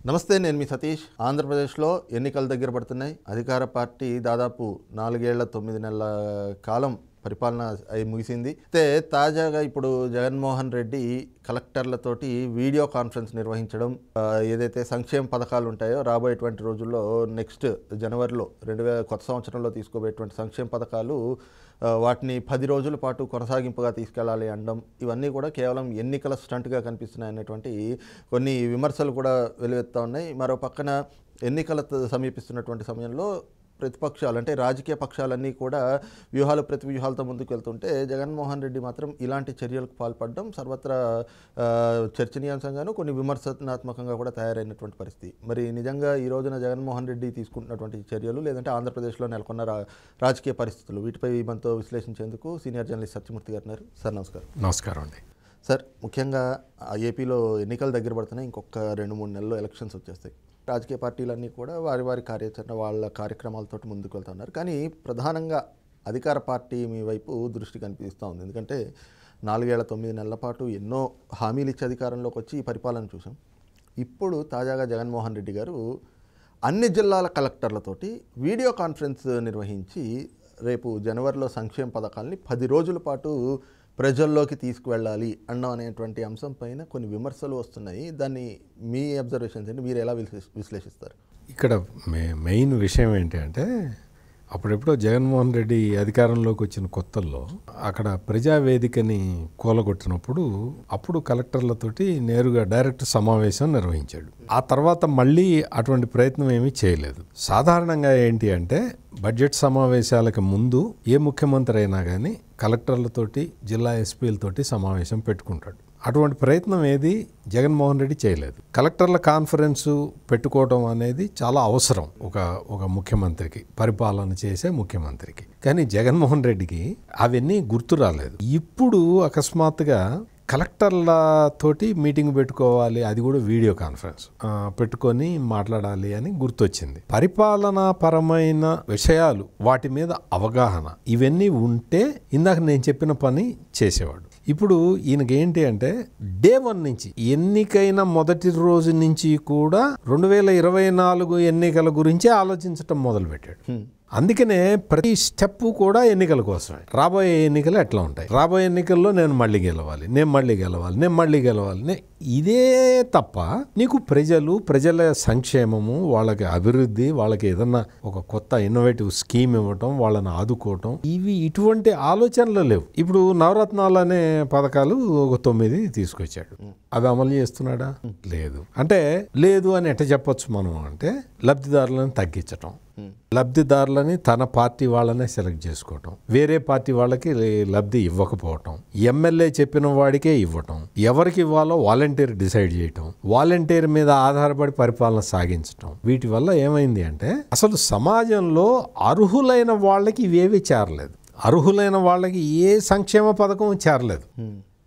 నమస్తే, నేను మీ సతీష్. ఆంధ్రప్రదేశ్లో ఎన్నికలు దగ్గర పడుతున్నాయి. అధికార పార్టీ దాదాపు 4 ఏళ్ల 9 నెలల కాలం పరిపాలన అయి ముగిసింది. అయితే తాజాగా ఇప్పుడు జగన్మోహన్ రెడ్డి కలెక్టర్లతోటి వీడియో కాన్ఫరెన్స్ నిర్వహించడం, ఏదైతే సంక్షేమ పథకాలు ఉంటాయో రాబోయేటువంటి రోజుల్లో నెక్స్ట్ జనవరిలో కొత్త సంవత్సరంలో తీసుకోబోయేటువంటి సంక్షేమ పథకాలు వాటిని 10 రోజుల పాటు కొనసాగింపుగా తీసుకెళ్లాలి అనడం, ఇవన్నీ కూడా కేవలం ఎన్నికల స్టంట్గా కనిపిస్తున్నాయి అనేటువంటి కొన్ని విమర్శలు కూడా వెలువెత్తా ఉన్నాయి. మరో పక్కన ఎన్నికల సమీపిస్తున్నటువంటి సమయంలో ప్రతిపక్షాలు అంటే రాజకీయ పక్షాలన్నీ కూడా ప్రతి వ్యూహాలతో ముందుకు వెళ్తుంటే జగన్మోహన్ రెడ్డి మాత్రం ఇలాంటి చర్యలకు పాల్పడడం సర్వత్రా చర్చనీయాంశంగాను కొన్ని విమర్శనాత్మకంగా కూడా తయారైనటువంటి పరిస్థితి. మరి నిజంగా ఈ రోజున జగన్మోహన్ రెడ్డి తీసుకుంటున్నటువంటి చర్యలు, లేదంటే ఆంధ్రప్రదేశ్లో నెలకొన్న రాజకీయ పరిస్థితులు, వీటిపై మనతో విశ్లేషించేందుకు సీనియర్ జర్నలిస్ట్ సత్యమూర్తి గారు ఉన్నారు. సార్ నమస్కారం. నమస్కారం అండి. సార్, ముఖ్యంగా ఏపీలో ఎన్నికలు దగ్గర పడుతున్నాయి. ఇంకొక 2-3 నెలల్లో ఎలక్షన్స్ వచ్చేస్తాయి. రాజకీయ పార్టీలన్నీ కూడా వారి కార్యాచరణ, వాళ్ళ కార్యక్రమాలతో ముందుకు వెళ్తున్నారు. కానీ ప్రధానంగా అధికార పార్టీ మీ వైపు దృష్టి కనిపిస్తూ ఉంది. ఎందుకంటే 4 ఏళ్ల 9 నెలల పాటు ఎన్నో హామీలు ఇచ్చి అధికారంలోకి వచ్చి ఈ పరిపాలన చూసాం. ఇప్పుడు తాజాగా జగన్మోహన్ రెడ్డి గారు అన్ని జిల్లాల కలెక్టర్లతోటి వీడియో కాన్ఫరెన్స్ నిర్వహించి రేపు జనవరిలో సంక్షేమ పథకాలని 10 రోజుల పాటు ప్రజల్లోకి తీసుకువెళ్ళాలి అన్నం అనేటువంటి అంశం పైన కొన్ని విమర్శలు వస్తున్నాయి. దాన్ని మీ అబ్జర్వేషన్స్ ఏంటి, మీరు ఎలా విశ్లేషిస్తారు? ఇక్కడ మెయిన్ విషయం ఏంటి అంటే, అప్పుడెప్పుడో జగన్మోహన్ రెడ్డి అధికారంలోకి వచ్చిన కొత్తల్లో అక్కడ ప్రజావేదికని కూలగొట్టినప్పుడు అప్పుడు కలెక్టర్లతోటి నేరుగా డైరెక్ట్ సమావేశం నిర్వహించాడు. ఆ తర్వాత మళ్ళీ అటువంటి ప్రయత్నం ఏమీ చేయలేదు. సాధారణంగా ఏంటి అంటే, బడ్జెట్ సమావేశాలకు ముందు ఏ ముఖ్యమంత్రి అయినా కానీ కలెక్టర్లతోటి, జిల్లా ఎస్పీలతోటి సమావేశం పెట్టుకుంటాడు. అటువంటి ప్రయత్నం ఏది జగన్మోహన్ రెడ్డి చేయలేదు. కలెక్టర్ల కాన్ఫరెన్సు పెట్టుకోవడం అనేది చాలా అవసరం ఒక ముఖ్యమంత్రికి, పరిపాలన చేసే ముఖ్యమంత్రికి. కానీ జగన్మోహన్ రెడ్డికి అవన్నీ గుర్తు రాలేదు. ఇప్పుడు అకస్మాత్తుగా కలెక్టర్లతోటి మీటింగ్ పెట్టుకోవాలి, అది కూడా వీడియో కాన్ఫరెన్స్ పెట్టుకొని మాట్లాడాలి అని గుర్తొచ్చింది. పరిపాలనా పరమైన విషయాలు, వాటి మీద అవగాహన, ఇవన్నీ ఉంటే ఇందాక నేను చెప్పిన పని చేసేవాడు. ఇప్పుడు ఈయనకేంటి అంటే, డే 1 నుంచి, ఎన్నికైన మొదటి రోజు నుంచి కూడా 2024 ఎన్నికల గురించి ఆలోచించటం మొదలుపెట్టాడు. అందుకనే ప్రతి స్టెప్ కూడా ఎన్నికల కోసమే. రాబోయే ఎన్నికలు ఎట్లా ఉంటాయి, రాబోయే ఎన్నికల్లో నేను మళ్ళీ గెలవాలి. ఇదే తప్ప నీకు ప్రజల సంక్షేమము, వాళ్ళకి అభివృద్ధి, వాళ్ళకి ఏదన్నా ఒక కొత్త ఇన్నోవేటివ్ స్కీమ్ ఇవ్వటం, వాళ్ళని ఆదుకోవటం, ఇటువంటి ఆలోచనలు లేవు. ఇప్పుడు నవరత్నాలు అనే పథకాలు ఒక 9 తీసుకొచ్చాడు. అవి అమలు చేస్తున్నాడా? లేదు. అంటే లేదు అని ఎట్ట చెప్పొచ్చు మనం అంటే, లబ్ధిదారులను తగ్గించటం, లబ్ధిదారులని తన పార్టీ వాళ్ళనే సెలెక్ట్ చేసుకోవటం, వేరే పార్టీ వాళ్ళకి లబ్ధి ఇవ్వకపోవటం, ఎమ్మెల్యే చెప్పిన వాడికే ఇవ్వటం, ఎవరికి ఇవ్వాలో వాలంటీర్ డిసైడ్ చేయటం, వాలంటీర్ మీద ఆధారపడి పరిపాలన సాగించటం. వీటి వల్ల ఏమైంది అంటే, అసలు సమాజంలో అర్హులైన వాళ్ళకి ఇవేవి చేరలేదు. అర్హులైన వాళ్ళకి ఏ సంక్షేమ పథకం చేరలేదు.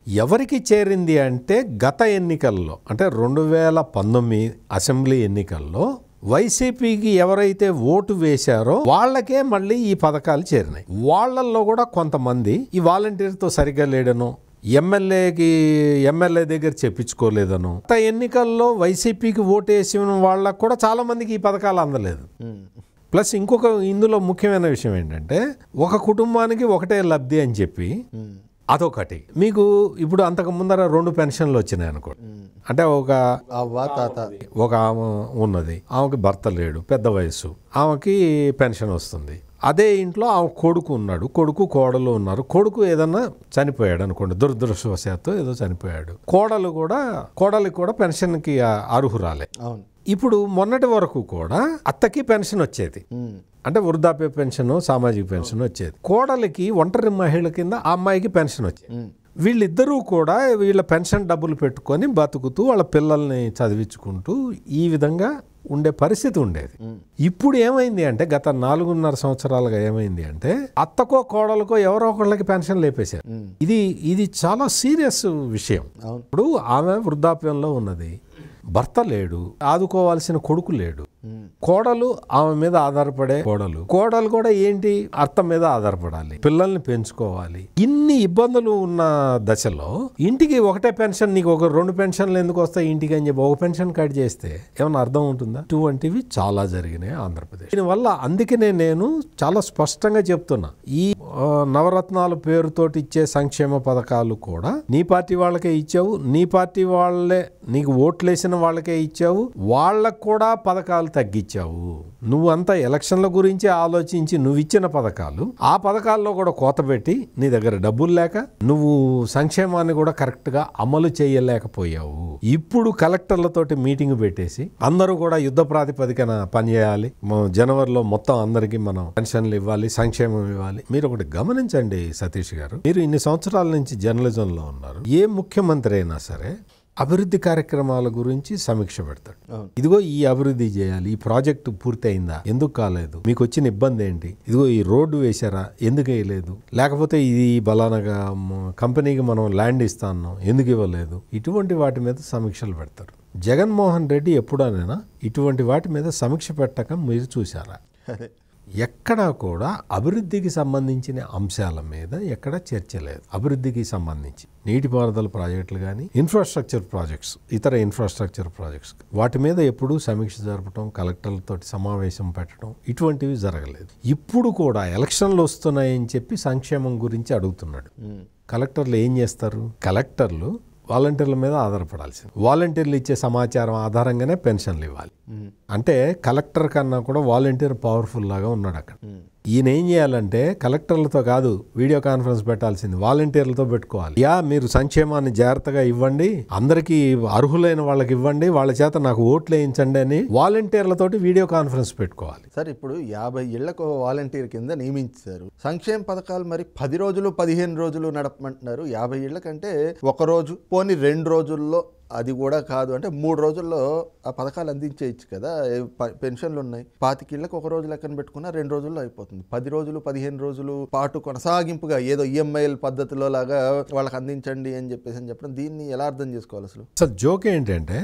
ఎవరికి చేరింది అంటే, గత ఎన్నికల్లో అంటే 2019 అసెంబ్లీ ఎన్నికల్లో వైసీపీకి ఎవరైతే ఓటు వేశారో వాళ్ళకే మళ్ళీ ఈ పథకాలు చేరినాయి. వాళ్ళల్లో కూడా కొంతమంది ఈ వాలంటీర్తో సరిగ్గా లేడనో, ఎమ్మెల్యే దగ్గర చెప్పించుకోలేదనో, గత ఎన్నికల్లో వైసీపీకి ఓటు వేసిన వాళ్ళకు కూడా చాలా మందికి ఈ పథకాలు అందలేదు. ప్లస్ ఇంకొక ఇందులో ముఖ్యమైన విషయం ఏంటంటే, ఒక కుటుంబానికి ఒకటే లబ్ధి అని చెప్పి అదొకటి. మీకు ఇప్పుడు అంతకు ముందర 2 పెన్షన్లు వచ్చినాయి అనుకోండి. అంటే ఒక ఆమె ఉన్నది, ఆమెకి భర్త లేడు, పెద్ద వయసు, ఆమెకి పెన్షన్ వస్తుంది. అదే ఇంట్లో ఆమె కొడుకు ఉన్నాడు, కోడలు ఉన్నారు. కొడుకు ఏదన్నా చనిపోయాడు అనుకోండి, దురదృష్టవశాత్తు ఏదో చనిపోయాడు, కోడలికి కూడా పెన్షన్కి అర్హురాలే. ఇప్పుడు మొన్నటి వరకు కూడా అత్తకి పెన్షన్ వచ్చేది, అంటే వృద్ధాప్య పెన్షన్, సామాజిక పెన్షన్ వచ్చేది. కోడలికి, ఒంటరి మహిళ కింద ఆ అమ్మాయికి పెన్షన్ వచ్చేది. వీళ్ళిద్దరూ కూడా వీళ్ళ పెన్షన్ డబ్బులు పెట్టుకొని బతుకుతూ వాళ్ళ పిల్లల్ని చదివించుకుంటూ ఈ విధంగా ఉండే పరిస్థితి ఉండేది. ఇప్పుడు ఏమైంది అంటే, గత 4.5 సంవత్సరాలుగా ఏమైంది అంటే, అత్తకో కోడలకో ఎవరో ఒకళ్ళకి పెన్షన్ లేపేశారు. ఇది చాలా సీరియస్ విషయం. ఇప్పుడు ఆమె వృద్ధాప్యంలో ఉన్నది, భర్త లేడు, ఆదుకోవాల్సిన కొడుకు లేడు, కోడలు ఆమె మీద ఆధారపడే కోడలు కూడా ఏంటి అత్త మీద ఆధారపడాలి, పిల్లల్ని పెంచుకోవాలి. ఇన్ని ఇబ్బందులు ఉన్న దశలో ఇంటికి ఒకటే పెన్షన్, నీకు ఒక 2 పెన్షన్లు ఎందుకు వస్తాయి ఇంటికి అని చెప్పి ఒక పెన్షన్ కట్ చేస్తే ఏమైనా అర్థం ఉంటుందా? ఇటువంటివి చాలా జరిగినాయి ఆంధ్రప్రదేశ్. దీనివల్ల అందుకనే నేను చాలా స్పష్టంగా చెప్తున్నా, ఈ నవరత్నాల పేరుతోటి ఇచ్చే సంక్షేమ పథకాలు కూడా నీ పార్టీ వాళ్ళకే ఇచ్చావు, నీ పార్టీ వాళ్ళే నీకు ఓట్లేసిన వాళ్ళకే ఇచ్చావు, వాళ్ళకు కూడా పథకాలు తగ్గించావు. నువ్వంతా ఎలక్షన్ల గురించి ఆలోచించి నువ్వు ఇచ్చిన పథకాలు, ఆ పథకాల్లో కూడా కోత పెట్టి నీ దగ్గర డబ్బులు లేక నువ్వు సంక్షేమాన్ని కూడా కరెక్ట్ గా అమలు చేయలేకపోయావు. ఇప్పుడు కలెక్టర్లతోటి మీటింగ్ పెట్టేసి అందరూ కూడా యుద్ధ ప్రాతిపదికన పనిచేయాలి, జనవరిలో మొత్తం అందరికీ మనం పెన్షన్లు ఇవ్వాలి, సంక్షేమం ఇవ్వాలి. మీరు ఒకటి గమనించండి సతీష్ గారు, మీరు ఇన్ని సంవత్సరాల నుంచి జర్నలిజంలో ఉన్నారు. ఏ ముఖ్యమంత్రి అయినా సరే అభివృద్ధి కార్యక్రమాల గురించి సమీక్ష పెడతాడు. ఇదిగో ఈ అభివృద్ధి చేయాలి, ఈ ప్రాజెక్టు పూర్తి అయిందా, ఎందుకు కాలేదు, మీకు వచ్చిన ఇబ్బంది ఏంటి, ఇదిగో ఈ రోడ్డు వేశారా, ఎందుకు వేయలేదు, లేకపోతే ఇది బలానగా కంపెనీకి మనం ల్యాండ్ ఇస్తాను ఎందుకు ఇవ్వలేదు, ఇటువంటి వాటి మీద సమీక్షలు పెడతారు. జగన్మోహన్ రెడ్డి ఎప్పుడైనా ఇటువంటి వాటి మీద సమీక్ష పెట్టక మీరు చూసారా? ఎక్కడా కూడా అభివృద్ధికి సంబంధించిన అంశాల మీద ఎక్కడ చర్చ లేదు. అభివృద్ధికి సంబంధించి నీటిపారుదల ప్రాజెక్టులు కానీ, ఇన్ఫ్రాస్ట్రక్చర్ ప్రాజెక్ట్స్, ఇతర ఇన్ఫ్రాస్ట్రక్చర్ ప్రాజెక్ట్స్, వాటి మీద ఎప్పుడూ సమీక్ష జరపడం, కలెక్టర్లతో సమావేశం పెట్టడం ఇటువంటివి జరగలేదు. ఇప్పుడు కూడా ఎలక్షన్లు వస్తున్నాయని చెప్పి సంక్షేమం గురించి అడుగుతున్నాడు. కలెక్టర్లు ఏం చేస్తారు? కలెక్టర్లు వాలంటీర్ల మీద ఆధారపడాల్సింది. వాలంటీర్లు ఇచ్చే సమాచారం ఆధారంగానే పెన్షన్లు ఇవ్వాలి. అంటే కలెక్టర్ కన్నా కూడా వాలంటీర్ పవర్ఫుల్ లాగా ఉన్నాడు అక్కడ. ఈయన ఏం చేయాలంటే కలెక్టర్లతో కాదు వీడియో కాన్ఫరెన్స్ పెట్టాల్సింది, వాలంటీర్లతో పెట్టుకోవాలి. మీరు సంక్షేమాన్ని జాగ్రత్తగా ఇవ్వండి, అందరికీ అర్హులైన వాళ్ళకి ఇవ్వండి, వాళ్ళ చేత నాకు ఓట్లు వేయించండి అని వాలంటీర్లతోటి వీడియో కాన్ఫరెన్స్ పెట్టుకోవాలి. సార్, ఇప్పుడు 50 ఇళ్లకు వాలంటీర్ కింద నియమించారు. సంక్షేమ పథకాలు మరి 10 రోజులు 15 రోజులు నడపమంటున్నారు. 50 ఇళ్ల కంటే ఒక రోజు, పోనీ 2 రోజుల్లో, అది కూడా కాదు అంటే 3 రోజుల్లో ఆ పథకాలు అందించేయచ్చు కదా. పెన్షన్లు ఉన్నాయి, 25 ఇళ్లకు ఒక రోజు లెక్కన పెట్టుకున్నా 2 రోజుల్లో అయిపోతుంది. 10 రోజులు 15 రోజులు పాటు కొనసాగింపుగా ఏదో ఈఎంఐల పద్ధతిలో లాగా వాళ్ళకి అందించండి అని చెప్పడం, దీన్ని ఎలా అర్థం చేసుకోవాలి అసలు? సార్, జోక్ ఏంటంటే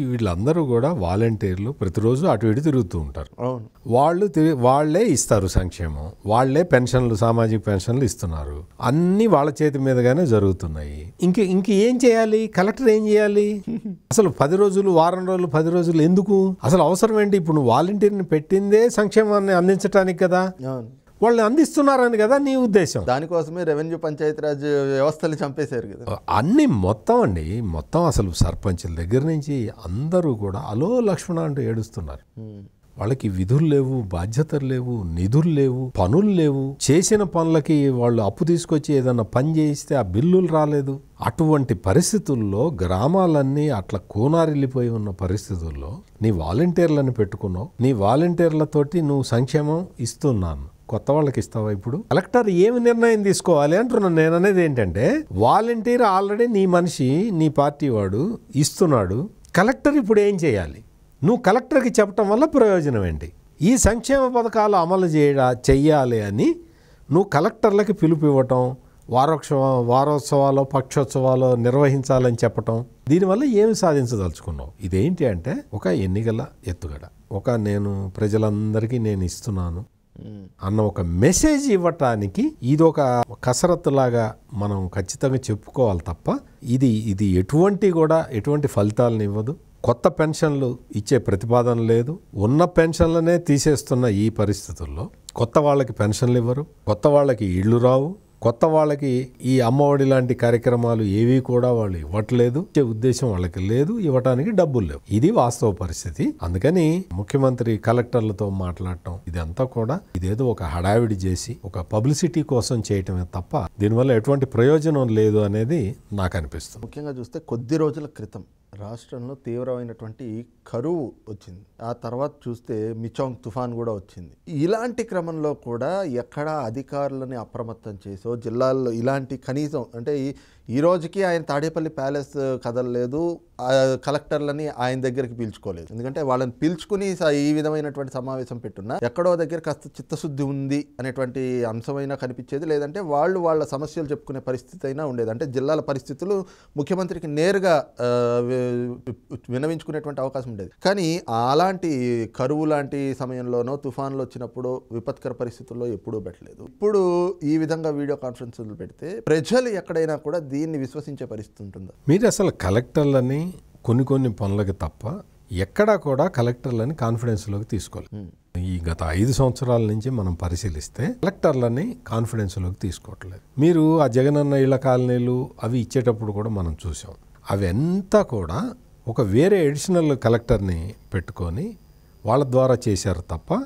వీళ్ళందరూ కూడా వాలంటీర్లు ప్రతిరోజు అటు ఇటు తిరుగుతూ ఉంటారు. వాళ్లే ఇస్తారు సంక్షేమం, వాళ్లే పెన్షన్లు, సామాజిక పెన్షన్లు ఇస్తున్నారు. అన్ని వాళ్ళ చేతి మీదగానే జరుగుతున్నాయి. ఇంక ఏం చేయాలి? కలెక్టర్ ఏం చేయాలి? అసలు 10 రోజులు, వారం రోజులు, 10 రోజులు ఎందుకు? అసలు అవసరం ఏంటి? ఇప్పుడు నువ్వు వాలంటీర్ని పెట్టిందే సంక్షేమాన్ని అందించడానికి కదా, వాళ్ళు అందిస్తున్నారని కదా నీ ఉద్దేశం. దానికోసమే రెవెన్యూ పంచాయతీరాజ్ వ్యవస్థలు చంపేశారు కదా అన్ని. మొత్తం అసలు సర్పంచుల దగ్గర నుంచి అందరూ కూడా అలో లక్ష్మణ అంటూ ఏడుస్తున్నారు. వాళ్ళకి విధులు లేవు, బాధ్యతలు లేవు, నిధులు లేవు, పనులు లేవు. చేసిన పనులకి వాళ్ళు అప్పు తీసుకొచ్చి ఏదన్నా పని చేయిస్తే ఆ బిల్లులు రాలేదు. అటువంటి పరిస్థితుల్లో గ్రామాలన్నీ అట్లా కూనారిల్లిపోయి ఉన్న పరిస్థితుల్లో నీ వాలంటీర్లను పెట్టుకున్నావు. నీ వాలంటీర్లతోటి నువ్వు సంక్షేమం ఇస్తున్నాను, కొత్త వాళ్ళకి ఇస్తావా? ఇప్పుడు కలెక్టర్ ఏమి నిర్ణయం తీసుకోవాలి అంటున్నాను. నేను అనేది ఏంటంటే, వాలంటీర్ ఆల్రెడీ నీ మనిషి, నీ పార్టీ వాడు ఇస్తున్నాడు. కలెక్టర్ ఇప్పుడు ఏం చేయాలి? నువ్వు కలెక్టర్కి చెప్పటం వల్ల ప్రయోజనం ఏంటి? ఈ సంక్షేమ పథకాలు అమలు చెయ్యాలి అని నువ్వు కలెక్టర్లకి పిలుపు ఇవ్వటం, వారోత్సవాలు, పక్షోత్సవాలు నిర్వహించాలని చెప్పటం, దీనివల్ల ఏమి సాధించదలుచుకున్నావు? ఇదేంటి అంటే ఒక ఎన్నికల ఎత్తుగడ, నేను ప్రజలందరికీ నేను ఇస్తున్నాను అన్న ఒక మెసేజ్ ఇవ్వటానికి ఇదొక కసరత్తు లాగా మనం ఖచ్చితంగా చెప్పుకోవాలి తప్ప ఇది ఎటువంటి ఫలితాలను ఇవ్వదు. కొత్త పెన్షన్లు ఇచ్చే ప్రతిపాదన లేదు. ఉన్న పెన్షన్లనే తీసేస్తున్న ఈ పరిస్థితుల్లో కొత్త వాళ్ళకి పెన్షన్లు ఇవ్వరు, కొత్త వాళ్ళకి ఇళ్ళు రావు, కొత్త వాళ్ళకి ఈ అమ్మఒడి లాంటి కార్యక్రమాలు ఏవి కూడా వాళ్ళు ఇవ్వట్లేదు. ఇచ్చే ఉద్దేశం వాళ్ళకి లేదు, ఇవ్వటానికి డబ్బులు లేవు. ఇది వాస్తవ పరిస్థితి. అందుకని ముఖ్యమంత్రి కలెక్టర్లతో మాట్లాడటం ఇదంతా కూడా ఇదేదో ఒక హడావిడి చేసి ఒక పబ్లిసిటీ కోసం చేయటమే తప్ప దీనివల్ల ఎటువంటి ప్రయోజనం లేదు అనేది నాకు అనిపిస్తుంది. ముఖ్యంగా చూస్తే కొద్ది రోజుల క్రితం రాష్ట్రంలో తీవ్రమైనటువంటి కరువు వచ్చింది. ఆ తర్వాత చూస్తే మిచాంగ్ తుఫాన్ కూడా వచ్చింది. ఇలాంటి క్రమంలో కూడా ఎక్కడా అధికారులని అప్రమత్తం చేసో జిల్లాల్లో ఇలాంటి కనీసం అంటే ఈ రోజుకి ఆయన తాడేపల్లి ప్యాలెస్ కదలలేదు, కలెక్టర్లని ఆయన దగ్గరికి పీల్చుకోలేదు. ఎందుకంటే వాళ్ళని పీల్చుకుని ఈ విధమైనటువంటి సమావేశం పెట్టున్నా ఎక్కడో దగ్గర కాస్త చిత్తశుద్ధి ఉంది అనేటువంటి అంశమైనా కనిపించేది, లేదంటే వాళ్ళ సమస్యలు చెప్పుకునే పరిస్థితి అయినా ఉండేది. అంటే జిల్లాల పరిస్థితులు ముఖ్యమంత్రికి నేరుగా వినవించుకునేటువంటి అవకాశం ఉండేది. కానీ అలాంటి కరువు లాంటి సమయంలోనో తుఫాన్లు వచ్చినప్పుడు విపత్కర పరిస్థితుల్లో ఎప్పుడూ పెట్టలేదు. ఇప్పుడు ఈ విధంగా వీడియో కాన్ఫరెన్స్లు పెడితే ప్రజలు ఎక్కడైనా కూడా దీన్ని విశ్వసించే పరిస్థితి ఉంటుందా? మీరు అసలు కలెక్టర్లని కొన్ని పనులకి తప్ప ఎక్కడా కూడా కలెక్టర్లని కాన్ఫిడెన్స్లోకి తీసుకోలేదు. ఈ గత 5 సంవత్సరాల నుంచి మనం పరిశీలిస్తే కలెక్టర్లని కాన్ఫిడెన్స్లోకి తీసుకోవట్లేదు. మీరు ఆ జగనన్న ఇళ్ల కాలనీలు అవి ఇచ్చేటప్పుడు కూడా మనం చూసాం. అవి అంతా కూడా ఒక వేరే అడిషనల్ కలెక్టర్ని పెట్టుకొని వాళ్ళ ద్వారా చేశారు తప్ప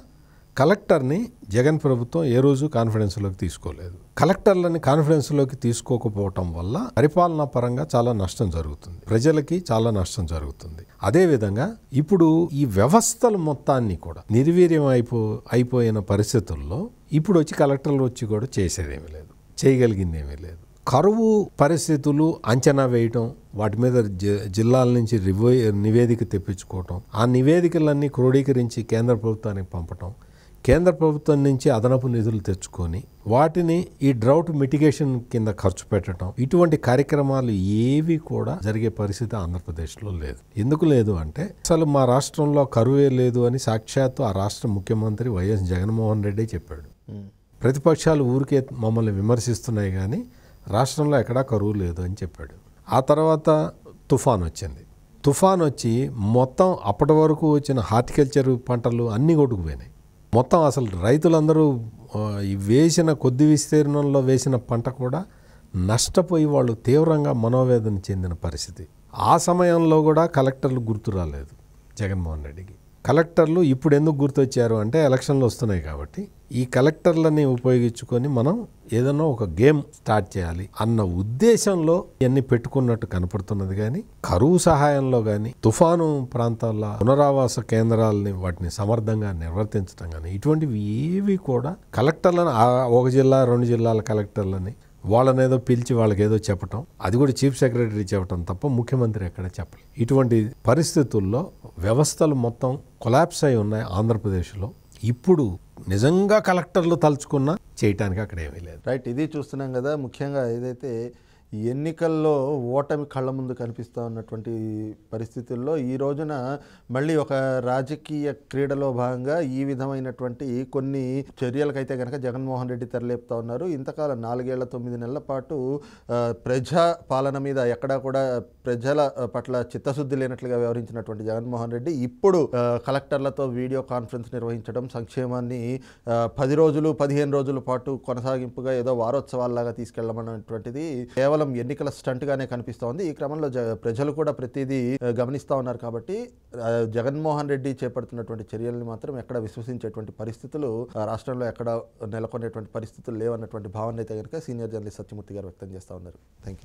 కలెక్టర్ని జగన్ ప్రభుత్వం ఏ రోజు కాన్ఫిడెన్స్లోకి తీసుకోలేదు. కలెక్టర్లని కాన్ఫిడెన్స్లోకి తీసుకోకపోవటం వల్ల పరిపాలనా పరంగా చాలా నష్టం జరుగుతుంది, ప్రజలకి చాలా నష్టం జరుగుతుంది. అదేవిధంగా ఇప్పుడు ఈ వ్యవస్థల మొత్తాన్ని కూడా నిర్వీర్యం అయిపోయిన పరిస్థితుల్లో ఇప్పుడు వచ్చి కలెక్టర్లు వచ్చి కూడా చేసేదేమీ లేదు, చేయగలిగింది ఏమీ లేదు. కరువు పరిస్థితులు అంచనా వేయటం, వాటి మీద జిల్లాల నుంచి నివేదిక తెప్పించుకోవటం, ఆ నివేదికలన్నీ క్రోడీకరించి కేంద్ర ప్రభుత్వానికి పంపటం, కేంద్ర ప్రభుత్వం నుంచి అదనపు నిధులు తెచ్చుకొని వాటిని ఈ డ్రౌట్ మిటిగేషన్ కింద ఖర్చు పెట్టడం, ఇటువంటి కార్యక్రమాలు ఏవి కూడా జరిగే పరిస్థితి ఆంధ్రప్రదేశ్లో లేదు. ఎందుకు లేదు అంటే అసలు మా రాష్ట్రంలో కరువే లేదు అని సాక్షాత్తు ఆ రాష్ట్ర ముఖ్యమంత్రి వైఎస్ జగన్మోహన్ రెడ్డి చెప్పాడు. ప్రతిపక్షాలు ఊరికే మమ్మల్ని విమర్శిస్తున్నాయి కానీ రాష్ట్రంలో ఎక్కడా కరువు లేదు అని చెప్పాడు. ఆ తర్వాత తుఫాన్ వచ్చింది. తుఫాన్ వచ్చి మొత్తం అప్పటి వరకు వచ్చిన హార్టికల్చర్ పంటలు అన్నీ కొట్టుకుపోయినాయి. మొత్తం అసలు రైతులందరూ వేసిన కొద్ది విస్తీర్ణంలో వేసిన పంట కూడా నష్టపోయి వాళ్ళు తీవ్రంగా మనోవేదన చెందిన పరిస్థితి. ఆ సమయంలో కూడా కలెక్టర్లు గుర్తు రాలేదు జగన్మోహన్ రెడ్డికి. కలెక్టర్లు ఇప్పుడు ఎందుకు గుర్తొచ్చారు అంటే ఎలక్షన్లు వస్తున్నాయి కాబట్టి ఈ కలెక్టర్లని ఉపయోగించుకొని మనం ఏదైనా ఒక గేమ్ స్టార్ట్ చేయాలి అన్న ఉద్దేశంలో ఇవన్నీ పెట్టుకున్నట్టు కనపడుతున్నది. కానీ కరువు సహాయంలో కానీ తుఫాను ప్రాంతాల పునరావాస కేంద్రాలని వాటిని సమర్థంగా నిర్వర్తించడం కానీ ఇటువంటివి ఏవి కూడా కలెక్టర్లను ఒక జిల్లా 2 జిల్లాల కలెక్టర్లని వాళ్ళని ఏదో పిలిచి వాళ్ళకి ఏదో చెప్పటం, అది కూడా చీఫ్ సెక్రటరీ చెప్పటం తప్ప ముఖ్యమంత్రి ఎక్కడ చెప్పలేదు. ఇటువంటి పరిస్థితుల్లో వ్యవస్థలు మొత్తం కొలాప్స్ అయి ఉన్నాయి ఆంధ్రప్రదేశ్లో. ఇప్పుడు నిజంగా కలెక్టర్లు తలుచుకున్నా చేయటానికి అక్కడ ఏమీ లేదు. రైట్, ఇది చూస్తున్నాం కదా. ముఖ్యంగా ఏదైతే ఎన్నికల్లో ఓటమి కళ్ళ ముందు కనిపిస్తూ ఉన్నటువంటి పరిస్థితుల్లో ఈ రోజున మళ్ళీ ఒక రాజకీయ క్రీడలో భాగంగా ఈ విధమైనటువంటి కొన్ని చర్యలకైతే కనుక జగన్మోహన్ రెడ్డి తెరలేపుతా ఉన్నారు. ఇంతకాలం 4 ఏళ్ల 9 నెలల పాటు ప్రజా పాలన మీద ఎక్కడా కూడా ప్రజల పట్ల చిత్తశుద్ధి లేనట్లుగా వ్యవహరించినటువంటి జగన్మోహన్ రెడ్డి ఇప్పుడు కలెక్టర్లతో వీడియో కాన్ఫరెన్స్ నిర్వహించడం, సంక్షేమాన్ని 10 రోజులు 15 రోజుల పాటు కొనసాగింపుగా ఏదో వారోత్సవాల్లాగా తీసుకెళ్లమన్నటువంటిది కేవలం ఎన్నికల స్టంట్గానే కనిపిస్తోంది. ఈ క్రమంలో ప్రజలు కూడా ప్రతిదీ గమనిస్తూ ఉన్నారు. కాబట్టి జగన్మోహన్ రెడ్డి చేపడుతున్నటువంటి చర్యల్ని మాత్రం ఎక్కడ విశ్వసించేటువంటి పరిస్థితులు రాష్ట్రంలో ఎక్కడ నెలకొనేటువంటి పరిస్థితులు లేవన్నటువంటి భావన అయితే కనుక సీనియర్ జర్నలిస్ట్ సత్యమూర్తి గారు వ్యక్తం చేస్తూ ఉన్నారు. Thank you.